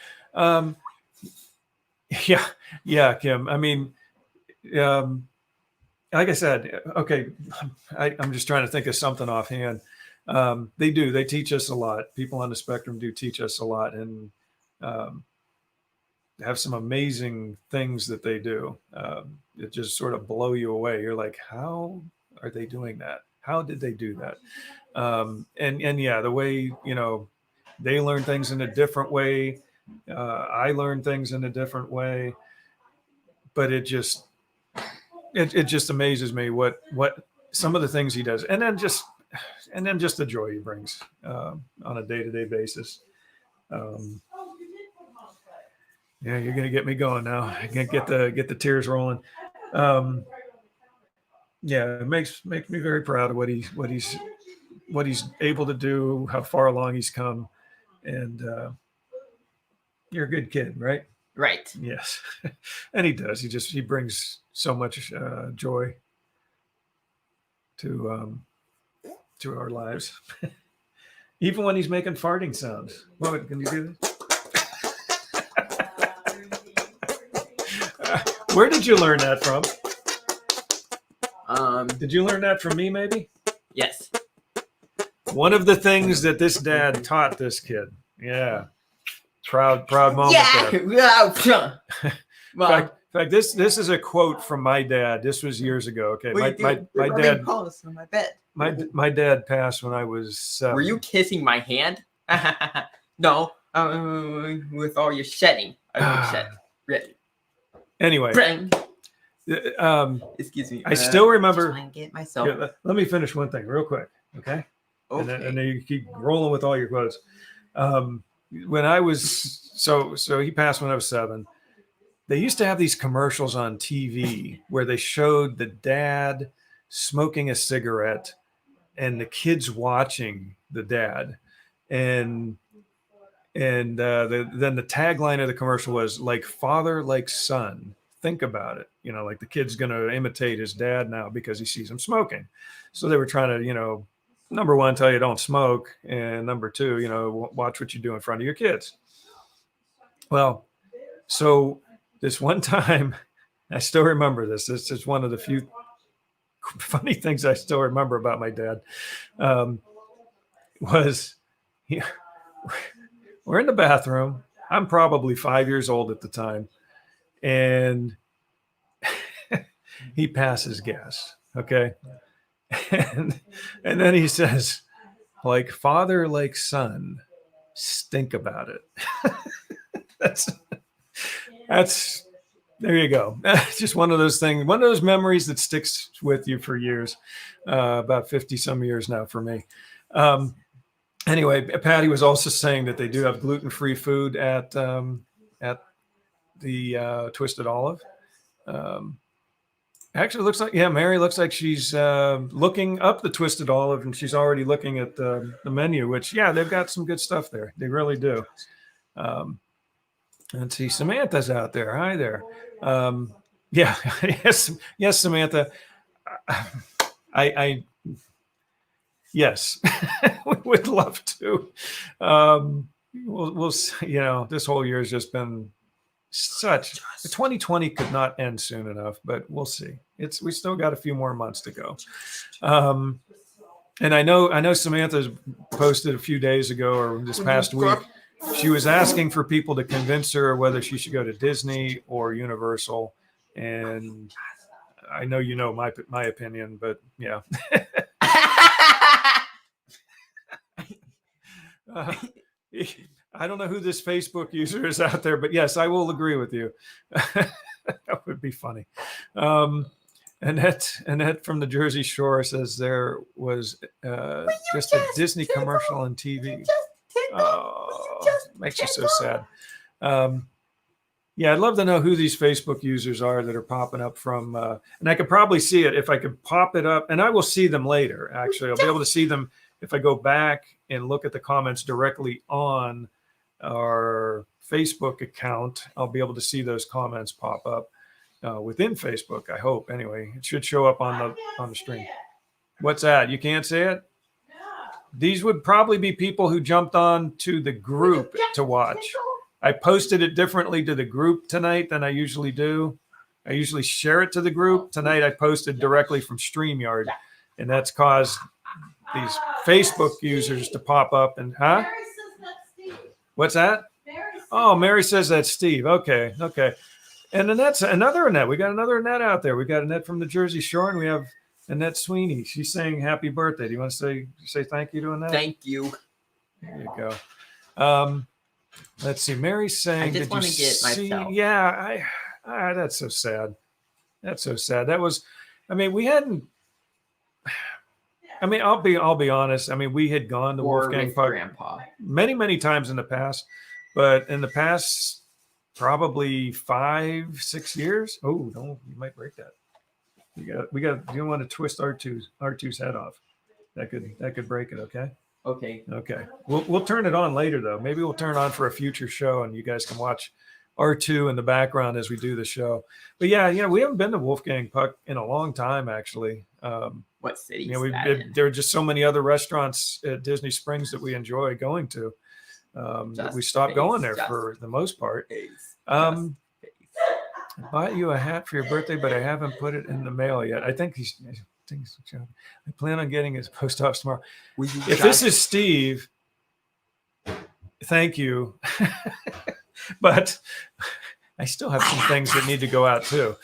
Yeah, Kim. I mean, like I said, okay, I'm just trying to think of something offhand. They teach us a lot. People on the spectrum do teach us a lot, and have some amazing things that they do. It just sort of blow you away. You're like, how are they doing that? How did they do that? And yeah, the way, they learn things in a different way. I learn things in a different way, but it just amazes me what some of the things he does, and then just the joy he brings on a day-to-day basis. Yeah, you're gonna get me going now. I can't get the tears rolling. Yeah, it makes me very proud of what he's able to do, how far along he's come, and you're a good kid, right? Right. Yes, and he does. He brings so much joy to our lives, even when he's making farting sounds. What can you do this? Where did you learn that from? Did you learn that from me, maybe? Yes. One of the things that this dad taught this kid. Yeah. Proud moment there. Yeah. In fact, this is a quote from my dad. This was years ago. Okay. My dad on my bed. my dad passed when I was 7. Were you kissing my hand? No. With all your shedding. I won't shed. Ready. Anyway. Excuse me. I still remember. Try and get myself. Yeah, let me finish one thing real quick. Okay. Okay. And then you keep rolling with all your quotes. When I was so he passed when I was 7. They used to have these commercials on TV where they showed the dad smoking a cigarette and the kids watching the dad, and then the tagline of the commercial was like father, like son. Think about it. Like the kid's going to imitate his dad now because he sees him smoking. So they were trying to, number one, tell you don't smoke. And number 2, watch what you do in front of your kids. Well, so this one time, I still remember this. This is one of the few funny things I still remember about my dad. We're in the bathroom. I'm probably 5 years old at the time. And he passes gas. Okay. And then he says, like father, like son, think about it. That's there you go. Just one of those things, one of those memories that sticks with you for years, about 50 some years now for me. Anyway, Patty was also saying that they do have gluten-free food at the Twisted Olive. Actually, looks like, Mary looks like she's looking up the Twisted Olive, and she's already looking at the menu, which, they've got some good stuff there. They really do. Let's see, Samantha's out there. Hi there. Yes, Samantha. Yes, we would love to. We'll this whole year has just been such. 2020 could not end soon enough, but we'll see. We still got a few more months to go. And I know Samantha posted a few days ago or this past week. She was asking for people to convince her whether she should go to Disney or Universal, and I know my opinion, but yeah. I don't know who this Facebook user is out there, but yes, I will agree with you. That would be funny. Annette from the Jersey Shore says there was just a Disney commercial on TV. Oh, makes you so sad. Yeah, I'd love to know who these Facebook users are that are popping up from, and I could probably see it if I could pop it up, and I will see them later. Actually, I'll be able to see them if I go back and look at the comments directly on our Facebook account. I'll be able to see those comments pop up within Facebook. I hope. Anyway, it should show up on the stream. What's that? You can't see it? These would probably be people who jumped on to the group to watch. I posted it differently to the group tonight than I usually do. I usually share it to the group. Tonight I posted directly from StreamYard, and that's caused these Facebook users to pop up and, huh? Mary says that's Steve. What's that? Mary says Oh, Mary says that's Steve. Okay. And Annette's another Annette. We got another Annette out there. We got Annette from the Jersey Shore, and we have Annette Sweeney. She's saying happy birthday. Do you want to say thank you to Annette? Thank you. There you go. Let's see. Mary's saying, I just want to get myself. Yeah, that's so sad. That's so sad. That was, I mean, we hadn't. I mean, I'll be honest. I mean, we had gone to Wolfgang Puck Grandpa many times in the past, but in the past probably 5-6 years. Oh no, you might break that. We got. You don't want to twist R2's head off. That could break it. Okay. Okay. We'll turn it on later though. Maybe we'll turn it on for a future show, and you guys can watch R2 in the background as we do the show. But yeah, we haven't been to Wolfgang Puck in a long time actually. What city? There are just so many other restaurants at Disney Springs that we enjoy going to. That we stopped going there for the most part. I bought you a hat for your birthday, but I haven't put it in the mail yet. I think he's joking. I plan on getting his post office tomorrow. If this is Steve, thank you. But I still have some things that need to go out too.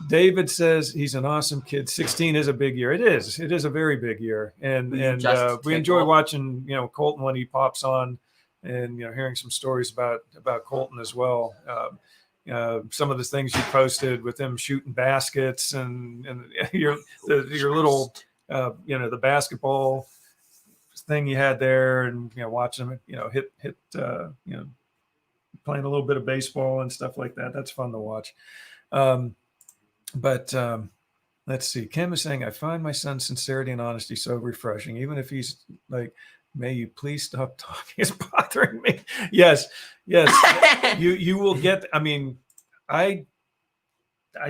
David says he's an awesome kid. 16 is a big year. It is. It is a very big year, and we enjoy watching Colton when he pops on, and hearing some stories about Colton as well. Some of the things you posted with him shooting baskets and your little the basketball thing you had there, and watching him hit playing a little bit of baseball and stuff like that. That's fun to watch. But let's see. Kim is saying, I find my son's sincerity and honesty so refreshing, even if he's like, may you please stop talking. It's bothering me. Yes. You will get, I mean, I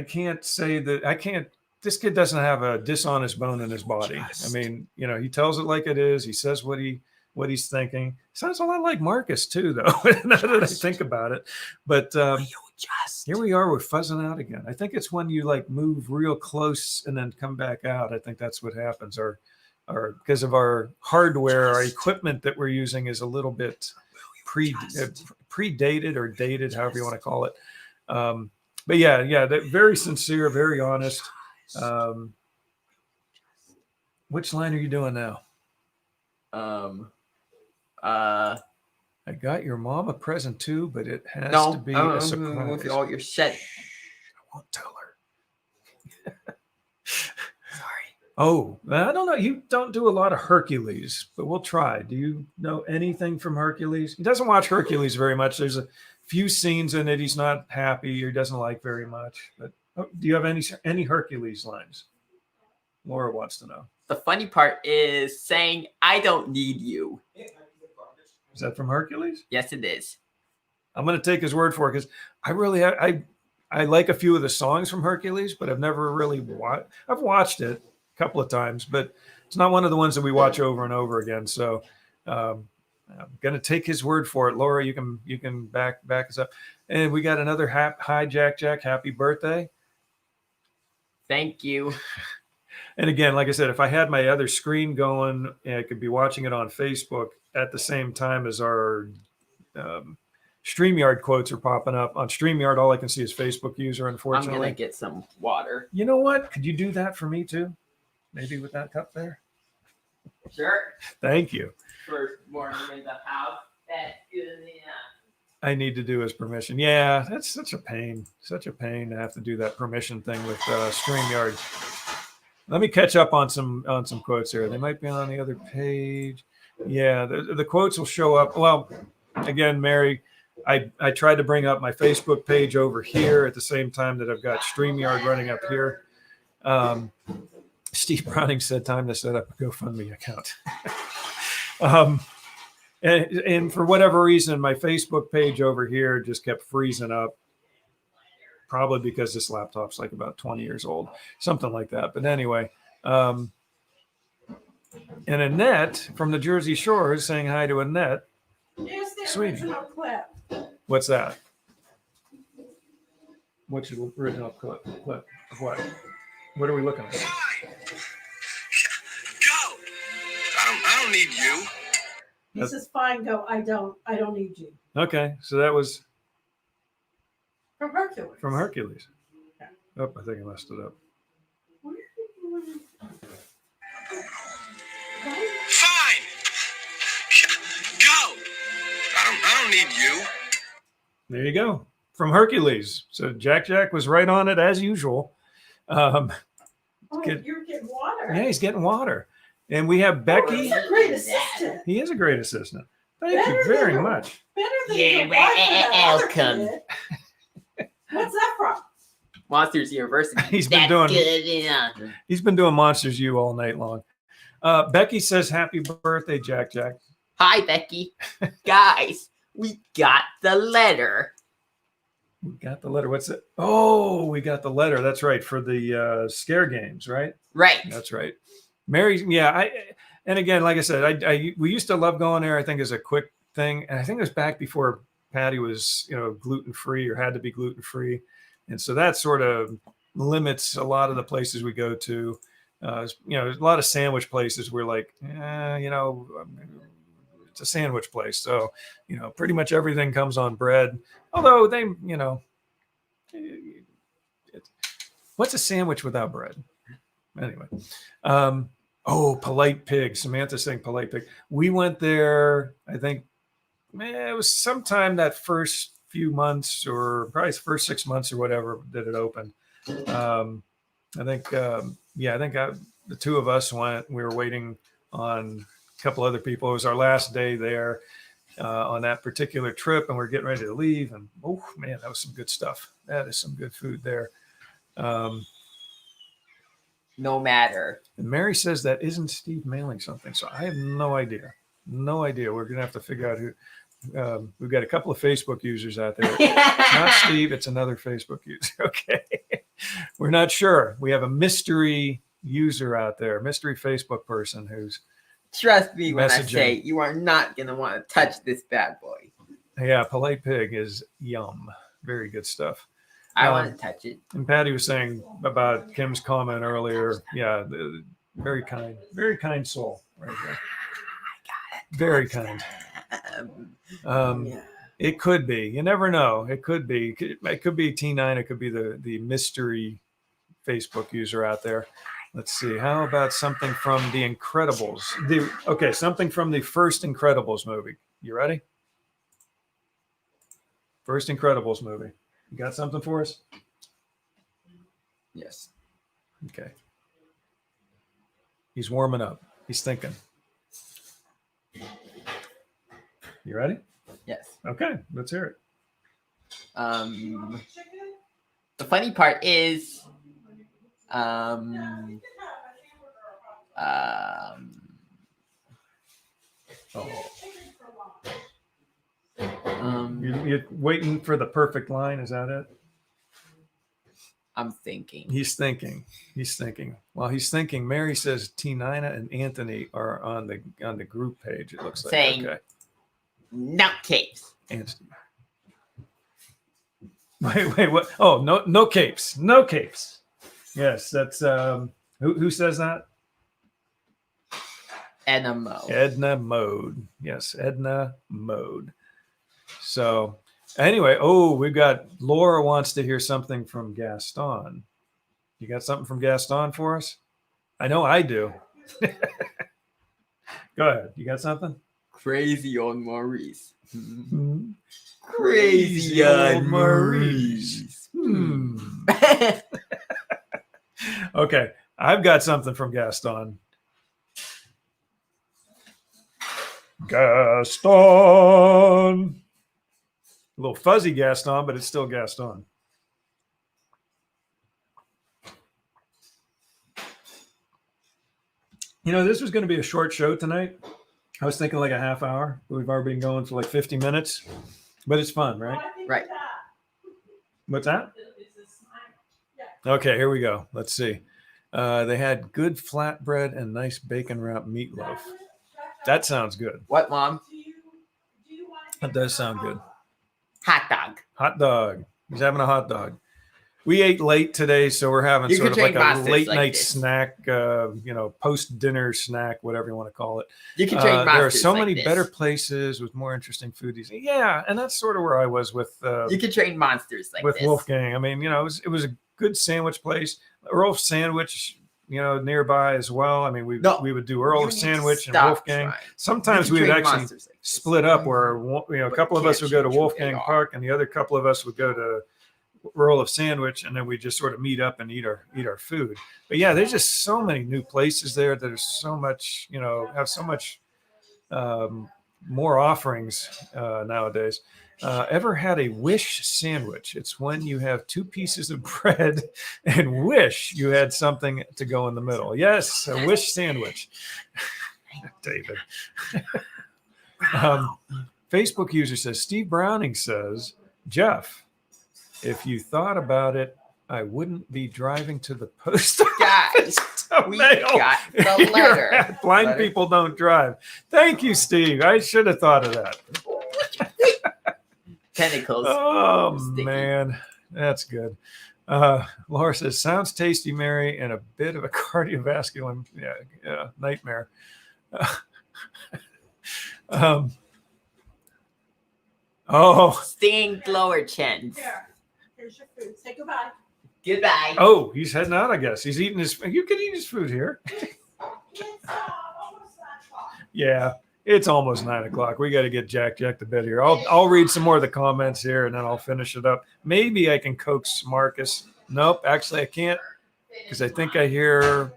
can't say that I can't, this kid doesn't have a dishonest bone in his body. I mean, he tells it like it is. He says what he's thinking. Sounds a lot like Marcus too, though, now that I think about it. But here we are, we're fuzzing out again. I think it's when you move real close and then come back out. I think that's what happens. Or because of our hardware, our equipment that we're using is a little bit predated or dated, however you want to call it. But yeah, they're very sincere, very honest. Which line are you doing now? I got your mom a present too, but it has to be a surprise. All your shit. I won't tell her. Sorry. Oh, I don't know. You don't do a lot of Hercules, but we'll try. Do you know anything from Hercules? He doesn't watch Hercules very much. There's a few scenes in it he's not happy or doesn't like very much. But do you have any Hercules lines? Laura wants to know. The funny part is saying, I don't need you. Is that from Hercules? Yes, it is. I'm going to take his word for it because I like a few of the songs from Hercules, but I've never really watched. I've watched it a couple of times, but it's not one of the ones that we watch over and over again. So I'm going to take his word for it. Laura, you can back us up. And we got another hi Jack. Happy birthday. Thank you. And again, like I said, if I had my other screen going, I could be watching it on Facebook at the same time as our StreamYard quotes are popping up. On StreamYard, all I can see is Facebook user, unfortunately. I'm going to get some water. You know what? Could you do that for me too? Maybe with that cup there? Sure. Thank you. First morning in the house. That's good enough. I need to do his permission. Yeah, that's such a pain to have to do that permission thing with StreamYard. Let me catch up on some quotes here. They might be on the other page. Yeah, the quotes will show up. Well, again, Mary, I tried to bring up my Facebook page over here at the same time that I've got StreamYard running up here. Steve Browning said time to set up a GoFundMe account. And for whatever reason, my Facebook page over here just kept freezing up. Probably because this laptop's like about 20 years old, something like that. But anyway, and Annette from the Jersey Shore is saying hi to Annette. Here's the Sweet. original clip. What's that? What's your original clip? Of what? What are we looking at? Go. I don't need you. He says, fine, go. I don't need you. Okay, so that was From Hercules. from Hercules. Yeah. Oh, I think I messed it up. Where did you Fine. Go. I don't need you. There you go. From Hercules. So Jack was right on it as usual. Oh, Good. you're getting water. Yeah, he's getting water. And we have Oh, Becky. he's a great assistant. He is a great assistant. Thank you Better very than- much. Better than You're your wife and that other welcome. kid. What's that from? Monsters University. He's been That's doing- good enough. He's been doing Monsters U all night long. Becky says, happy birthday, Jack. Hi, Becky. Guys, we got the letter. We got the letter. What's it? Oh, we got the letter. That's right. For the scare games, right? Right. That's right. Mary, yeah. And again, like I said, we used to love going there, I think, as a quick thing. And I think it was back before Patty was, gluten-free or had to be gluten-free. And so that sort of limits a lot of the places we go to. There's a lot of sandwich places we're like, it's a sandwich place. So, pretty much everything comes on bread. Although they, what's a sandwich without bread? Anyway. Polite Pig. Samantha's saying Polite Pig. We went there, I think, it was sometime that first few months or probably the first 6 months or whatever that it opened. I think the two of us went. We were waiting on a couple other people. It was our last day there on that particular trip, and we're getting ready to leave. And oh man, that was some good stuff. That is some good food there. No matter. And Mary says that isn't Steve mailing something, so I have no idea. No idea. We're gonna have to figure out who. We've got a couple of Facebook users out there. Not Steve, it's another Facebook user. Okay. We're not sure. We have a mystery user out there, mystery Facebook person who's Trust me when I Messaging. say you are not going to want to touch this bad boy. yeah, Polite Pig is yum. Very good stuff. I want to touch it. And Patty was saying about Kim's comment earlier. Yeah, very kind soul right there. Very kind. Yeah. It could be. You never know. It could be. It could be T9. It could be the mystery Facebook user out there. Let's see. How about something from The Incredibles? Something from the first Incredibles movie. You ready? First Incredibles movie. You got something for us? Yes. Okay. He's warming up. He's thinking. You ready? Yes. Okay. Let's hear it. The funny part is, You're waiting for the perfect line. Is that it? I'm thinking. He's thinking. While he's thinking, Mary says T9 and Anthony are on the group page. It looks like. Saying- Okay. Nutcase. Anthony. Wait, what? Oh, no capes. No capes. Yes, that's who says that? Enemo. Edna Mode. Yes, Edna Mode. So anyway, we've got Laura wants to hear something from Gaston. You got something from Gaston for us? I know I do. Go ahead. You got something? Crazy old Maurice. Crazy old Maurice. Okay, I've got something from Gaston. Gaston. A little fuzzy Gaston, but it's still Gaston. You know, this was going to be a short show tonight. I was thinking like a half hour. We've already been going for like 50 minutes, but it's fun, right? Right. What's that? Okay, here we go. Let's see. They had good flatbread and nice bacon wrapped meatloaf. That sounds good. What, Mom? That does sound good. Hot dog. Hot dog. He's having a hot dog. We ate late today, so we're having You sort could of like drink a Monsters late like night this. snack, post-dinner snack, whatever you want to call it. You can drink Monsters there are so like many this. better places with more interesting foodies. Yeah, and that's sort of where I was with You can train monsters like with this. Wolfgang. I mean, you know, it was a good sandwich place. Earl's Sandwich, you know, nearby as well. I mean, we would do You Earl's need to Sandwich and stop Wolfgang. trying. Sometimes You we can would train actually monsters like this. split up where a But couple you of us can't would go to change who they Wolfgang are. Park and the other couple of us would go to Earl of Sandwich, and then we just sort of meet up and eat our food. But yeah, there's just so many new places there that are so much, you know, have so much more offerings nowadays. Ever had a wish sandwich? It's when you have two pieces of bread and wish you had something to go in the middle. Yes, a wish sandwich. David. Facebook user says, Steve Browning says, Jeff, if you thought about it, I wouldn't be driving to the post Guys, office to we mail got the your letter. hat. Blind Letter. people don't drive. Thank you, Steve. I should have thought of that. Tentacles. Oh, Sticky. man. That's good. Laura says, sounds tasty, Mary, and a bit of a cardiovascular nightmare. Stinging lower chins. Here's your food. Say goodbye. Goodbye. Oh, he's heading out, I guess. He's eating his. You can eat his food here. It's almost 9 o'clock. Yeah, it's almost 9 o'clock. We got to get Jack to bed here. I'll read some more of the comments here, and then I'll finish it up. Maybe I can coax Marcus. Nope, actually I can't, because I think I hear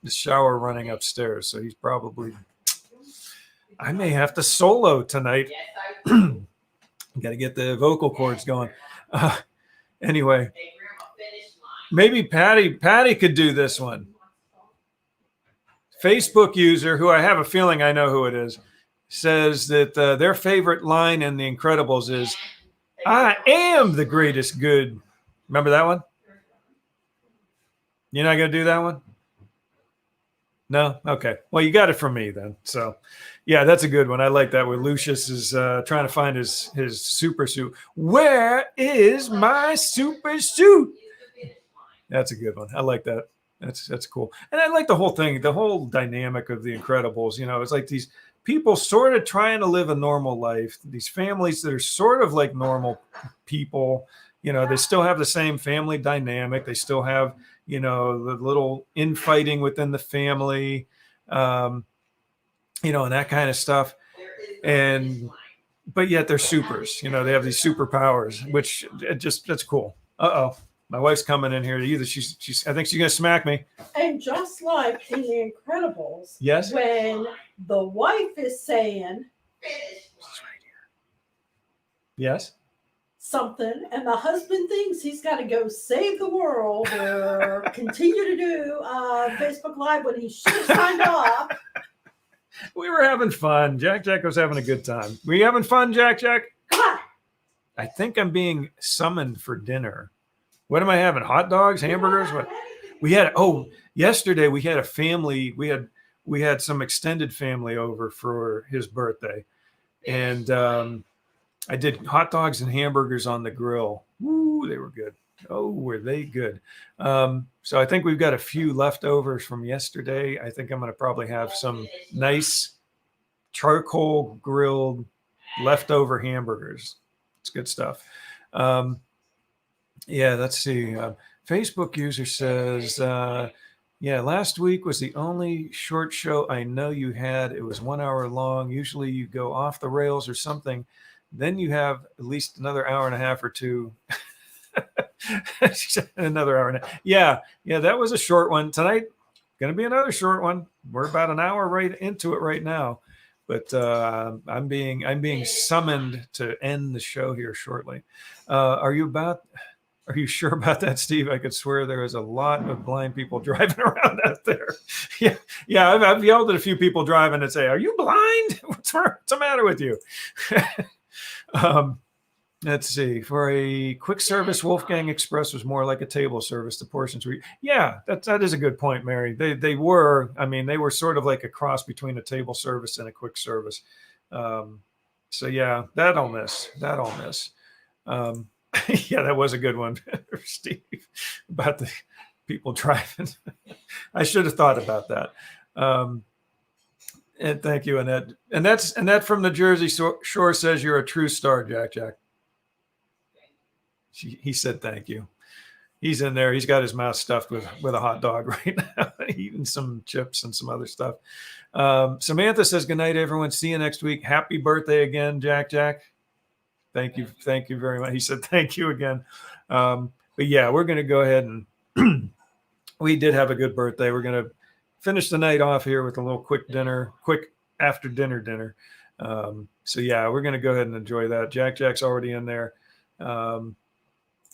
the shower running upstairs. So he's probably. I may have to solo tonight. Got to get the vocal cords going. Anyway, maybe Patty could do this one. Facebook user, who I have a feeling I know who it is, says that their favorite line in The Incredibles is, I am the greatest good. Remember that one? You're not going to do that one? No? Okay. Well, you got it from me then. So, yeah, that's a good one. I like that where Lucius is trying to find his super suit. Where is my super suit? That's a good one. I like that. That's cool. And I like the whole thing, the whole dynamic of The Incredibles. You know, it's like these people sort of trying to live a normal life, these families that are sort of like normal people. You know, they still have the same family dynamic. They still have, you know, the little infighting within the family, you know, and that kind of stuff. But yet they're supers, you know, they have these superpowers, which that's cool. Uh-oh. My wife's coming in here. Either she's I think she's going to smack me. And just like in The Incredibles, Yes. when the wife is saying Yes. something and the husband thinks he's got to go save the world or continue to do Facebook Live when he should have signed off. We were having fun. Jack was having a good time. Were you having fun, Jack? Come on. I think I'm being summoned for dinner. What am I having? Hot dogs, hamburgers? What? We had yesterday we had a family. We had some extended family over for his birthday, and I did hot dogs and hamburgers on the grill. Woo, they were good. Oh, were they good? So I think we've got a few leftovers from yesterday. I think I'm going to probably have some nice charcoal grilled leftover hamburgers. It's good stuff. Yeah, let's see. Facebook user says Yeah, last week was the only short show I know you had. It was 1 hour long. Usually you go off the rails or something. Then you have at least another hour and a half or two. Another hour and a half. Yeah, that was a short one. Tonight, going to be another short one. We're about an hour right into it right now. But I'm being summoned to end the show here shortly. Are you sure about that, Steve? I could swear there is a lot of blind people driving around out there. Yeah. I've yelled at a few people driving and say, "Are you blind? What's the matter with you?" Let's see. For a quick service, Wolfgang Express was more like a table service. The portions were, yeah, that is a good point, Mary. They were, I mean, they were sort of like a cross between a table service and a quick service. So yeah, that I'll miss. Yeah, that was a good one, Steve, about the people driving. I should have thought about that. And thank you, Annette. And that from the Jersey Shore says you're a true star, Jack. He said thank you. He's in there. He's got his mouth stuffed with a hot dog right now, eating some chips and some other stuff. Samantha says, "Good night, everyone. See you next week. Happy birthday again, Jack. Thank you very much." He said thank you again. But yeah, we're going to go ahead and we did have a good birthday. We're going to finish the night off here with a little quick after dinner. So yeah, we're going to go ahead and enjoy that. Jack's already in there.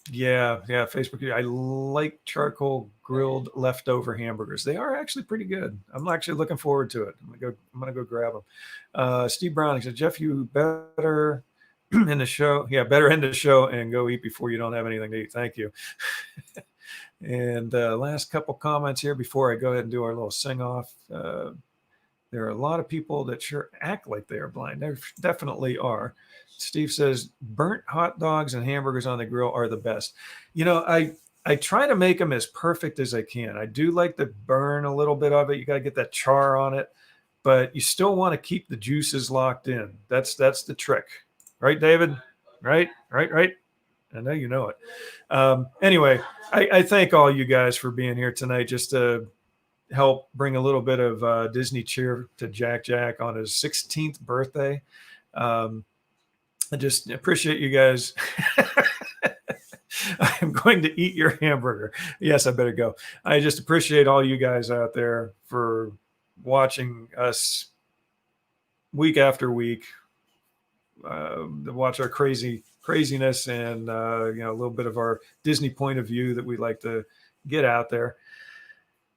Yeah, Facebook. I like charcoal grilled leftover hamburgers. They are actually pretty good. I'm actually looking forward to it. I'm gonna go grab them. Steve Brown, he said, "Jeff, you better in the show. Yeah, better end the show and go eat before you don't have anything to eat." Thank you. And last couple comments here before I go ahead and do our little sing off. There are a lot of people that sure act like they are blind. There definitely are. Steve says, "Burnt hot dogs and hamburgers on the grill are the best." You know, I try to make them as perfect as I can. I do like to burn a little bit of it. You got to get that char on it, but you still want to keep the juices locked in. That's the trick. Right, David? Right. I know you know it. Anyway, I thank all you guys for being here tonight just to help bring a little bit of Disney cheer to Jack on his 16th birthday. I just appreciate you guys. I'm going to eat your hamburger. Yes, I better go. I just appreciate all you guys out there for watching us week after week, watch our craziness and a little bit of our Disney point of view that we like to get out there.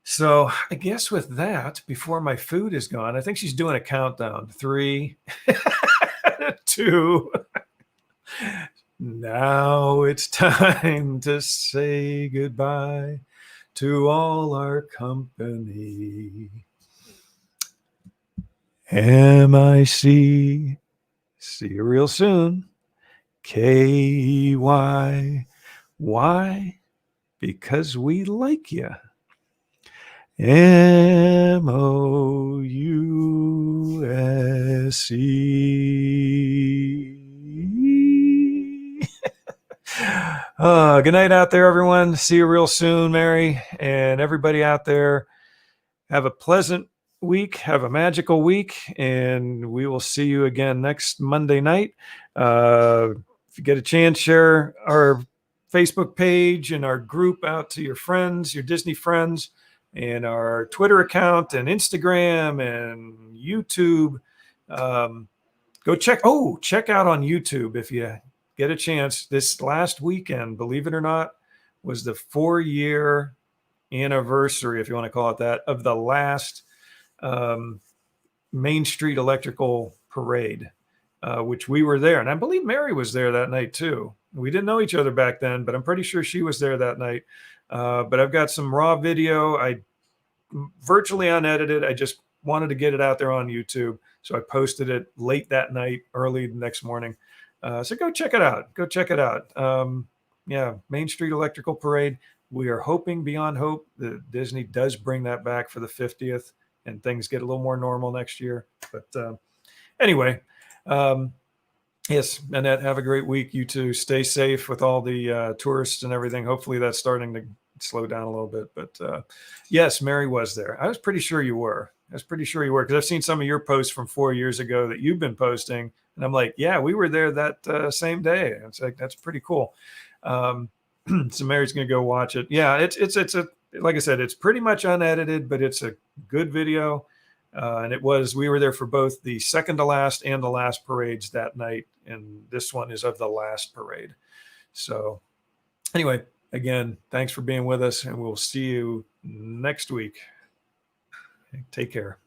So I guess with that, before my food is gone, I think she's doing a countdown. 3, 2. Now it's time to say goodbye to all our company. MIC. See you real soon. KY. Why? Because we like you. MOUSE. Good night out there, everyone. See you real soon, Mary, and everybody out there. Have a pleasant week. Have a magical week, and we will see you again next Monday night. If you get a chance, share our Facebook page and our group out to your friends, your Disney friends, and our Twitter account and Instagram and YouTube. Go check out on YouTube if you get a chance. This last weekend, believe it or not, was the 4-year anniversary, if you want to call it that, of the last Main Street Electrical Parade, which we were there. And I believe Mary was there that night too. We didn't know each other back then, but I'm pretty sure she was there that night. But I've got some raw video. I virtually unedited. I just wanted to get it out there on YouTube. So I posted it late that night, early the next morning. So go check it out. Yeah, Main Street Electrical Parade. We are hoping beyond hope that Disney does bring that back for the 50th and things get a little more normal next year. But anyway, yes, Annette, have a great week. You too. Stay safe with all the tourists and everything. Hopefully that's starting to slow down a little bit. But yes, Mary was there. I was pretty sure you were. Because I've seen some of your posts from 4 years ago that you've been posting, and I'm like, yeah, we were there that same day. It's like, that's pretty cool. So Mary's going to go watch it. Yeah, it's a, like I said, it's pretty much unedited, but it's a good video. And we were there for both the second to last and the last parades that night. And this one is of the last parade. So anyway, again, thanks for being with us, and we'll see you next week. Take care.